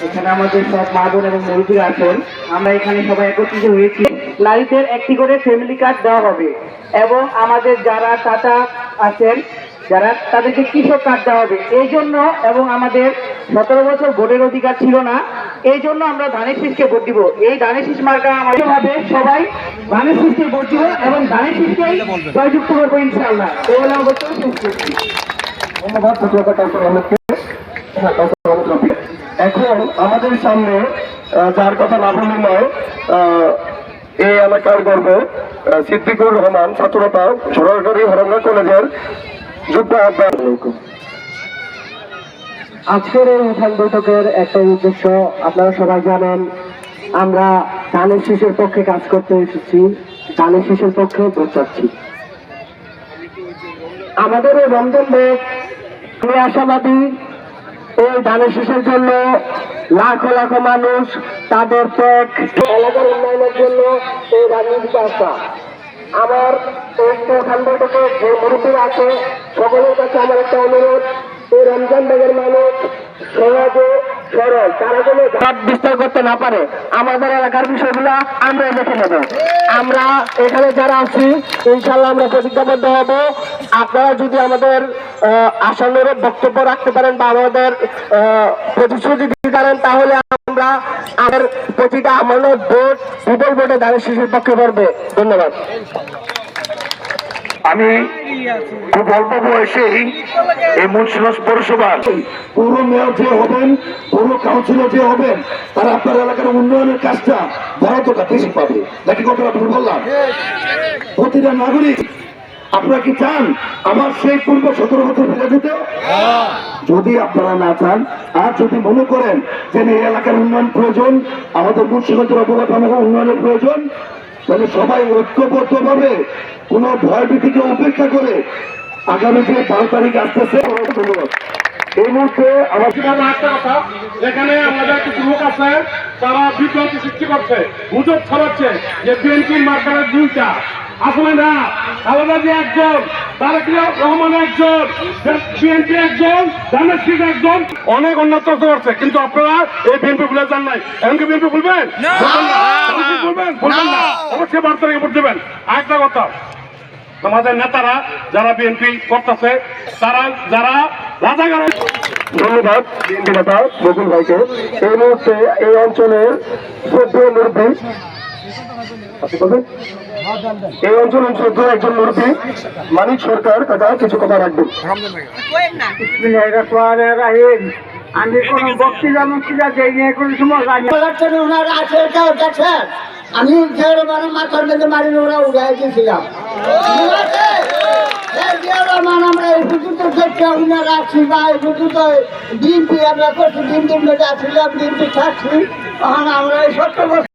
এখানে আমাদের সব মা বোন এবং মুরব্বীরা আছেন। আমরা এখানে সবাই একত্রিত হয়েছি। নারীদের একটি করে ফ্যামিলি কার্ড দেওয়া হবে এবং আমাদের যারা চাচা আছেন যারা তাদেরকে কৃষক কার্ড দেওয়া হবে এই জন্য, এবং আমাদের 17 বছর ভোটের অধিকার ছিল না, এই জন্য আমরা ধানের শীষকে ভোট দিব। এই ধানের শীষ মার্কা আমাদের ভাবে সবাই ধানের শীষকে ভোট দিব এবং ধানের শীষকেই জয়যুক্ত করবো ইনশাআল্লাহ। এই বলে আমার বক্তব্য শেষ করছি। ধন্যবাদ। এখন আমাদের সামনে যার কথা না বললে নয়, এই এলাকার গর্ব সিদ্দিকুর রহমান, ছাত্রতা সরকারি হরঙ্গা কলেজের যুগ্ম আহ্বায়ক। আজকের এই উঠান বৈঠকের একটা উদ্দেশ্য আপনারা সবাই জানেন, আমরা ধানের শীষের পক্ষে কাজ করতে এসেছি, ধানের শীষের পক্ষে ভোট চাচ্ছি। আমাদের এই রমজান ভোট আমি আশাবাদী এই ধানের শীষের জন্য লাখো লাখো মানুষ তাদের পেট এলাকার উন্নয়নের জন্য এই রাজনীতিতে আসা। আমার এই উঠান বৈঠকে যে মুরব্বীরা আছে সকলের কাছে আমার একটা অনুরোধ, এই রমজান ব্যাগের মানুষ সহজে সরল, তারা যেন ঘাট বিস্তার করতে না পারে। আমাদের এলাকার বিষয়গুলো আমরা দেখে নেব। আমরা এখানে যারা আছি ইনশাল্লাহ আমরা প্রতিজ্ঞাবদ্ধ হব, আপনারা যদি আমাদের আসনের বক্তব্য রাখতে পারেন বা আমাদের প্রতিশ্রুতি দিতে পারেন, তাহলে আমরা আমাদের প্রতিটা আমানত ভোট বিপুল ভোটে ধানের শীষের পক্ষে পড়বে। ধন্যবাদ। আমি খুব অল্প বয়সেই এই মুন্সিগঞ্জ পৌরসভার পৌর মেয়র যে হবেন, পৌর কাউন্সিলর যে হবেন, তারা আপনার এলাকার উন্নয়নের কাজটা বরাদ্দটা বেশি পাবে। নাকি কথাটা ভুল বললাম? প্রতিটা নাগরিক, আপনারা কি চান আমার সেই পূর্ব 17 বছর ফিরে যেতে? যদি আপনারা না চান, আর যদি মনে করেন যে এই এলাকার উন্নয়ন প্রয়োজন, আমাদের মুন্সিগঞ্জের অবকাঠামো উন্নয়নের প্রয়োজন, তাহলে সবাই ঐক্যবদ্ধ ভাবে কোন ভয় ভীতিকে উপেক্ষা করে আগামী যে 12 তারিখ আসতেছে। ধন্যবাদ। এই মুহূর্তে আমার একটা কথা, এখানে আমাদের কিছু লোক আছে তারা বিভ্রান্তি সৃষ্টি করছে, গুজব ছড়াচ্ছে যে বিএনপি মার্কারের দুইটা। আসলে না, আলাদা যে একজন, তারেক রহমান একজন, বিএনপি একজন, ধানের শীষ একজন, অনেক উন্নত করছে। কিন্তু আপনারা এই বিএনপি ভুলে যান নাই। এমনকি বিএনপি ভুলবেন? বলবেন না, অবশ্যই 12 তারিখে ভোট দেবেন। আরেকটা কথা, আমাদের নেতারা যারা বিএনপি করতেছে, তারা যারা রাজাকার। ধন্যবাদ বিএনপি নেতা বকুল ভাইকে। এই মুহূর্তে এই অঞ্চলের শ্রদ্ধেয় মুরব্বী, এই অঞ্চলের শ্রদ্ধেয় একজন মুরব্বী মানিক সরকার কাকা কিছু কথা রাখবেন। আমি কোন বক্তৃতা মুক্তিরা দেয়নি, কোন সময় ওনারা আছে দেখছেন, আমি মাথার মধ্যে মারি ওরা উড়াই দিয়েছিলাম। আমরা এই পর্যন্ত দেখছি ওনারা আছি বা এই পর্যন্ত দিন আমরা করছি, দিন আসছিলাম, দিন থাকছি। তখন আমরা এই 70 বছর